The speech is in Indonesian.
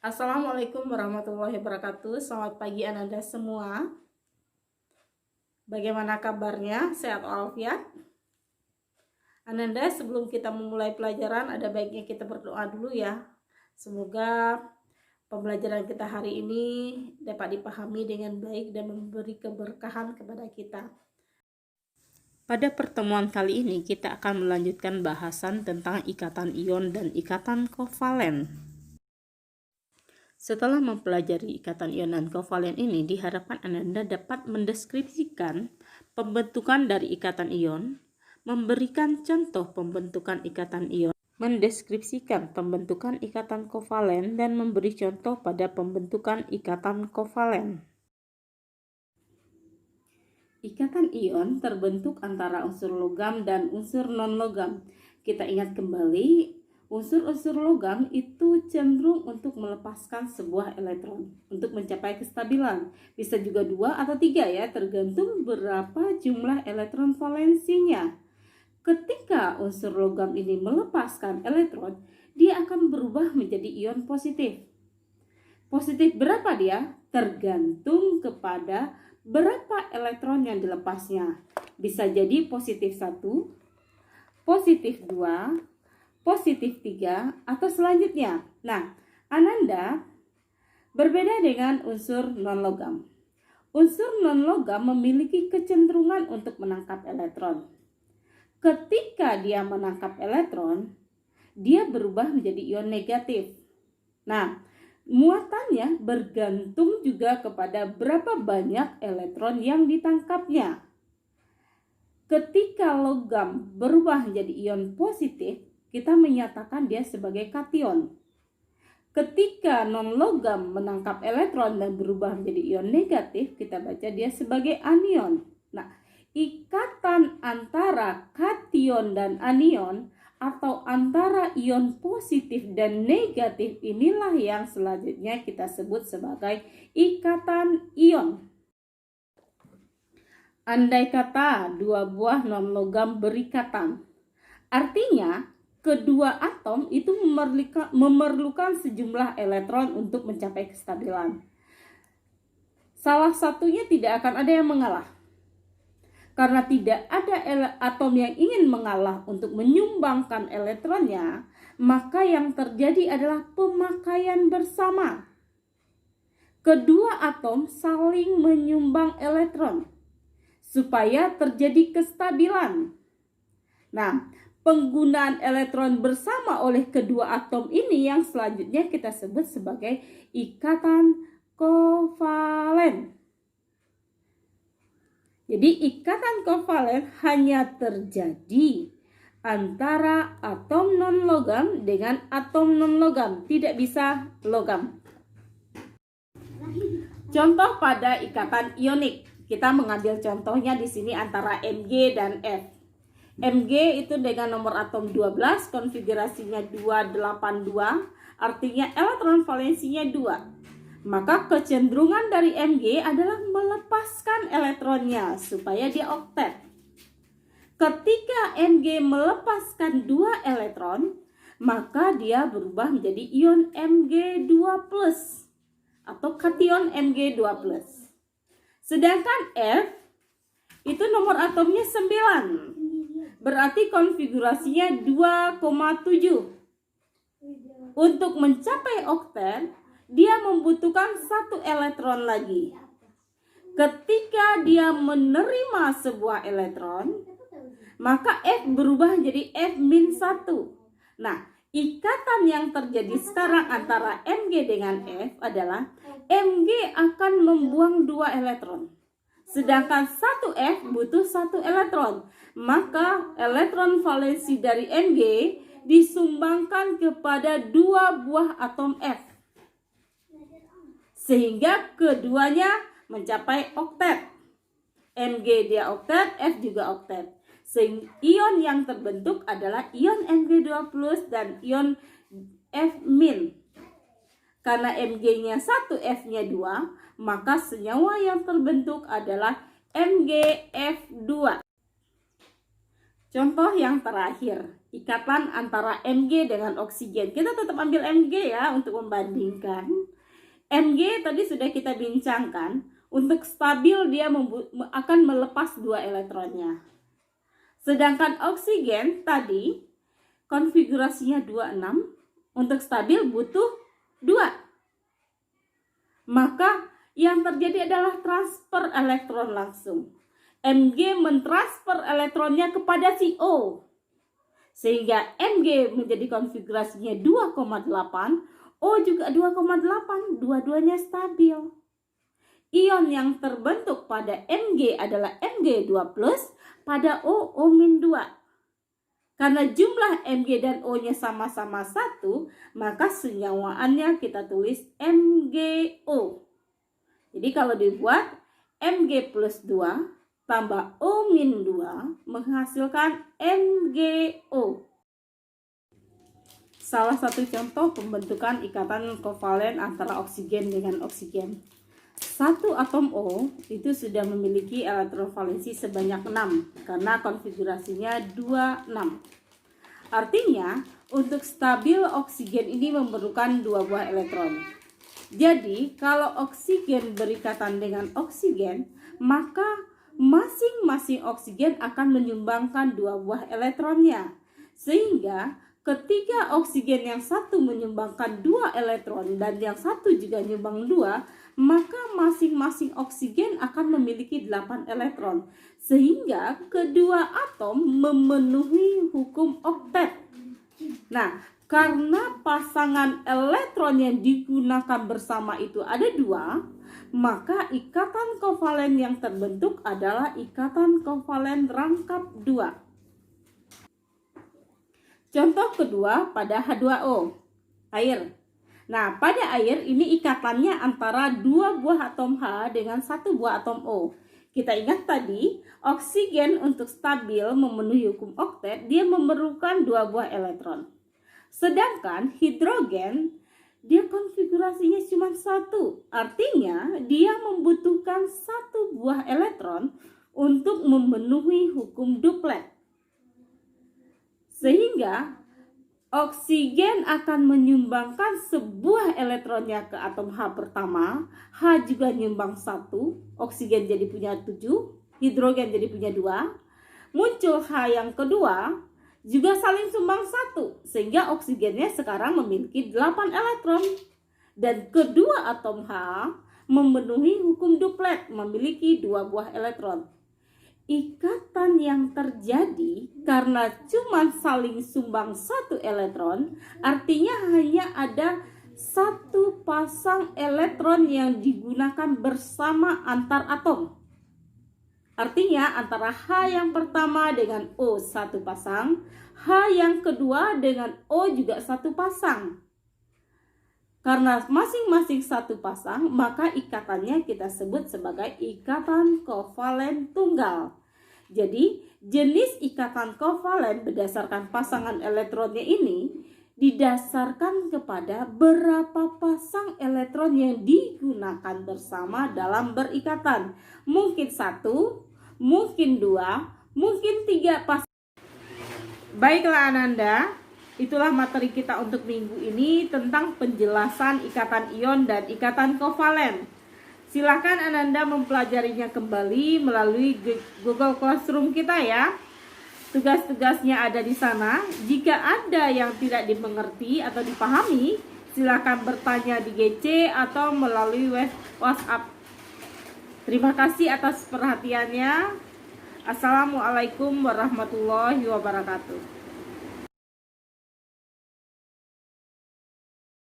Assalamualaikum warahmatullahi wabarakatuh. Selamat pagi Ananda semua. Bagaimana kabarnya? Sehat walafiat? Ananda, sebelum kita memulai pelajaran, ada baiknya kita berdoa dulu ya. Semoga pembelajaran kita hari ini dapat dipahami dengan baik dan memberi keberkahan kepada kita. Pada pertemuan kali ini kita akan melanjutkan bahasan tentang ikatan ion dan ikatan kovalen. Setelah mempelajari ikatan ion dan kovalen ini, diharapkan Ananda dapat mendeskripsikan pembentukan dari ikatan ion, memberikan contoh pembentukan ikatan ion, mendeskripsikan pembentukan ikatan kovalen, dan memberi contoh pada pembentukan ikatan kovalen. Ikatan ion terbentuk antara unsur logam dan unsur non-logam. Kita ingat kembali, unsur-unsur logam itu cenderung untuk melepaskan sebuah elektron untuk mencapai kestabilan. Bisa juga 2 atau 3 ya, tergantung berapa jumlah elektron valensinya. Ketika unsur logam ini melepaskan elektron, dia akan berubah menjadi ion positif. Positif berapa dia? Tergantung kepada berapa elektron yang dilepasnya. Bisa jadi positif 1, positif 2, positif 3, atau selanjutnya. Nah, Ananda berbeda dengan unsur non-logam. Unsur non-logam memiliki kecenderungan untuk menangkap elektron. Ketika dia menangkap elektron, dia berubah menjadi ion negatif. Nah, muatannya bergantung juga kepada berapa banyak elektron yang ditangkapnya. Ketika logam berubah menjadi ion positif, kita menyatakan dia sebagai kation. Ketika non-logam menangkap elektron dan berubah menjadi ion negatif, kita baca dia sebagai anion. Nah, ikatan antara kation dan anion atau antara ion positif dan negatif inilah yang selanjutnya kita sebut sebagai ikatan ion. Andai kata dua buah non-logam berikatan, artinya kedua atom itu memerlukan sejumlah elektron untuk mencapai kestabilan. Salah satunya tidak akan ada yang mengalah. Karena tidak ada atom yang ingin mengalah untuk menyumbangkan elektronnya, maka yang terjadi adalah pemakaian bersama. Kedua atom saling menyumbang elektron supaya terjadi kestabilan. Nah, penggunaan elektron bersama oleh kedua atom ini yang selanjutnya kita sebut sebagai ikatan kovalen. Jadi ikatan kovalen hanya terjadi antara atom non-logam dengan atom non-logam, tidak bisa logam. Contoh pada ikatan ionik, kita mengambil contohnya di sini antara Mg dan F. Mg itu dengan nomor atom 12, konfigurasinya 282, artinya elektron valensinya 2. Maka kecenderungan dari Mg adalah melepaskan elektronnya supaya dia oktet. Ketika Mg melepaskan 2 elektron, maka dia berubah menjadi ion Mg2+, atau kation Mg2+. Sedangkan F itu nomor atomnya 9. Berarti konfigurasinya 2,7. Untuk mencapai oktet, dia membutuhkan 1 elektron lagi. Ketika dia menerima sebuah elektron, maka F berubah menjadi F-1. Nah, ikatan yang terjadi sekarang antara Mg dengan F adalah Mg akan membuang 2 elektron. Sedangkan 1F butuh 1 elektron. Maka elektron valensi dari Mg disumbangkan kepada 2 buah atom F. Sehingga keduanya mencapai oktet. Mg dia oktet, F juga oktet. Sehingga ion yang terbentuk adalah ion Mg2+ dan ion F-. Karena Mg-nya 1, F-nya 2, maka senyawa yang terbentuk adalah MgF2. Contoh yang terakhir, ikatan antara Mg dengan oksigen. Kita tetap ambil Mg ya untuk membandingkan. Mg tadi sudah kita bincangkan, untuk stabil dia akan melepas 2 elektronnya. Sedangkan oksigen tadi konfigurasinya 26, untuk stabil butuh 2. Maka yang terjadi adalah transfer elektron langsung. Mg mentransfer elektronnya kepada si O. Sehingga Mg menjadi konfigurasinya 2,8, O juga 2,8, dua-duanya stabil. Ion yang terbentuk pada Mg adalah Mg2+, pada O, O-2. Karena jumlah Mg dan O-nya sama-sama 1, maka senyawaannya kita tulis MgO. Jadi kalau dibuat Mg plus 2 tambah O-2 menghasilkan MgO. Salah satu contoh pembentukan ikatan kovalen antara oksigen dengan oksigen. Satu atom O itu sudah memiliki elektrovalensi sebanyak 6 karena konfigurasinya 26. Artinya untuk stabil oksigen ini memerlukan 2 buah elektron. Jadi kalau oksigen berikatan dengan oksigen, maka masing-masing oksigen akan menyumbangkan 2 buah elektronnya. Sehingga ketika oksigen yang satu menyumbangkan 2 elektron dan yang satu juga nyumbang 2, maka masing-masing oksigen akan memiliki 8 elektron. Sehingga kedua atom memenuhi hukum oktet. Nah, karena pasangan elektron yang digunakan bersama itu ada 2, maka ikatan kovalen yang terbentuk adalah ikatan kovalen rangkap 2. Contoh kedua pada H2O, air. Nah, pada air ini ikatannya antara 2 buah atom H dengan 1 buah atom O. Kita ingat tadi, oksigen untuk stabil memenuhi hukum oktet, dia memerlukan 2 buah elektron. Sedangkan hidrogen, dia konfigurasinya cuma 1. Artinya, dia membutuhkan 1 buah elektron untuk memenuhi hukum duplet. Sehingga oksigen akan menyumbangkan sebuah elektronnya ke atom H pertama. H juga nyumbang 1, oksigen jadi punya 7, hidrogen jadi punya 2. Muncul H yang kedua, juga saling sumbang 1, sehingga oksigennya sekarang memiliki 8 elektron. Dan kedua atom H memenuhi hukum duplet, memiliki 2 buah elektron. Ikatan yang terjadi karena cuma saling sumbang 1 elektron, artinya hanya ada 1 pasang elektron yang digunakan bersama antar atom. Artinya antara H yang pertama dengan O 1 pasang, H yang kedua dengan O juga 1 pasang. Karena masing-masing 1 pasang, maka ikatannya kita sebut sebagai ikatan kovalen tunggal. Jadi, jenis ikatan kovalen berdasarkan pasangan elektronnya ini didasarkan kepada berapa pasang elektron yang digunakan bersama dalam berikatan. Mungkin 1, mungkin 2, mungkin 3 pasang. Baiklah Ananda, itulah materi kita untuk minggu ini tentang penjelasan ikatan ion dan ikatan kovalen. Silakan Ananda mempelajarinya kembali melalui Google Classroom kita ya. Tugas-tugasnya ada di sana. Jika ada yang tidak dimengerti atau dipahami, silakan bertanya di GC atau melalui WhatsApp. Terima kasih atas perhatiannya. Assalamualaikum warahmatullahi wabarakatuh.